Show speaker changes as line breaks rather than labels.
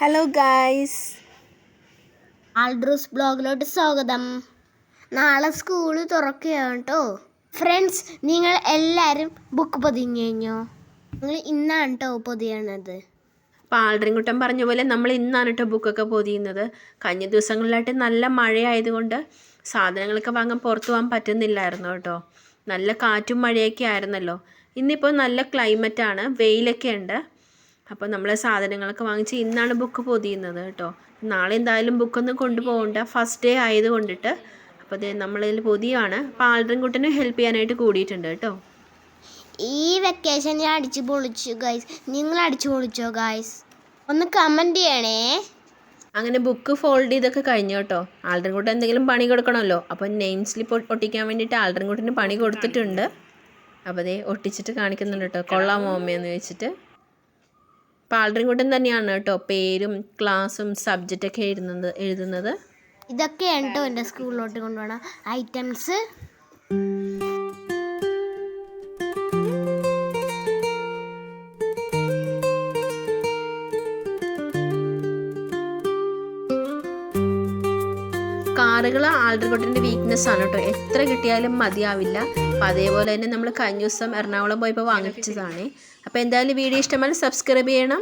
Hello guys,
ആൾഡ്രൂസ് ബ്ലോഗിലോട്ട് സ്വാഗതം. നാളെ school തുറക്കുകയാണ് കേട്ടോ ഫ്രണ്ട്സ്. നിങ്ങൾ എല്ലാവരും ബുക്ക് പൊതിഞ്ഞു കഴിഞ്ഞോ? നിങ്ങൾ ഇന്നാണ് കേട്ടോ പൊതിയണത്.
അപ്പോൾ ആൾഡ്രിൻകുട്ടൻ പറഞ്ഞ പോലെ നമ്മൾ ഇന്നാണ് കേട്ടോ ബുക്കൊക്കെ പൊതിയുന്നത്. കഴിഞ്ഞ ദിവസങ്ങളിലായിട്ട് നല്ല മഴയായതുകൊണ്ട് സാധനങ്ങളൊക്കെ വാങ്ങാൻ പുറത്തു പോകാൻ പറ്റുന്നില്ലായിരുന്നു കേട്ടോ. നല്ല കാറ്റും മഴയൊക്കെ ആയിരുന്നല്ലോ. ഇന്നിപ്പോൾ നല്ല ക്ലൈമറ്റാണ്, വെയിലൊക്കെ ഉണ്ട്. അപ്പോൾ നമ്മൾ സാധനങ്ങളൊക്കെ വാങ്ങിച്ച് ഇന്നാണ് ബുക്ക് പൊതിയുന്നത് കേട്ടോ. നാളെ എന്തായാലും ബുക്കൊന്നും കൊണ്ടുപോകണ്ട, ഫസ്റ്റ് ഡേ ആയതുകൊണ്ടിട്ട്. അപ്പോൾ അത് നമ്മളിൽ പൊതിയാണ്. അപ്പോൾ ആൾഡ്രിൻകുട്ടനും ഹെൽപ്പ് ചെയ്യാനായിട്ട് കൂടിയിട്ടുണ്ട് കേട്ടോ.
ഈ വെക്കേഷൻ ഞാൻ അടിച്ചു പൊളിച്ചു ഗൈസ്. നിങ്ങൾ അടിച്ചു പൊളിച്ചോ ഗൈസ്? ഒന്ന് കമൻറ്റ് ചെയ്യണേ.
അങ്ങനെ ബുക്ക് ഫോൾഡ് ചെയ്തൊക്കെ കഴിഞ്ഞു കേട്ടോ. ആൾഡ്രിൻകുട്ടൻ എന്തെങ്കിലും പണി കൊടുക്കണമല്ലോ. അപ്പോൾ നെയിം സ്ലിപ്പ് ഒട്ടിക്കാൻ വേണ്ടിയിട്ട് ആൾഡ്രിൻകുട്ടന് പണി കൊടുത്തിട്ടുണ്ട്. അപ്പോൾ അതേ ഒട്ടിച്ചിട്ട് കാണിക്കുന്നുണ്ട് കേട്ടോ. കൊള്ളാമോ അമ്മയെന്ന് ചോദിച്ചിട്ട്. അപ്പോൾ ആൾഡ്രിൻകുട്ടൻ തന്നെയാണ് കേട്ടോ പേരും ക്ലാസ്സും സബ്ജക്റ്റൊക്കെ എഴുതുന്നത്.
ഇതൊക്കെയാണ് കേട്ടോ എൻ്റെ സ്കൂളിലോട്ട് കൊണ്ടുപോകണ ഐറ്റംസ്.
കാറുകൾ ആൾഡ്രിൻകുട്ടൻ്റെ വീക്ക്നെസ് ആണ് കേട്ടോ. എത്ര കിട്ടിയാലും മതിയാവില്ല. അപ്പം അതേപോലെ തന്നെ നമ്മൾ കഴിഞ്ഞ ദിവസം എറണാകുളം പോയപ്പോൾ വാങ്ങിച്ചതാണ്. അപ്പോൾ എന്തായാലും വീഡിയോ ഇഷ്ടമായി സബ്സ്ക്രൈബ് ചെയ്യണം.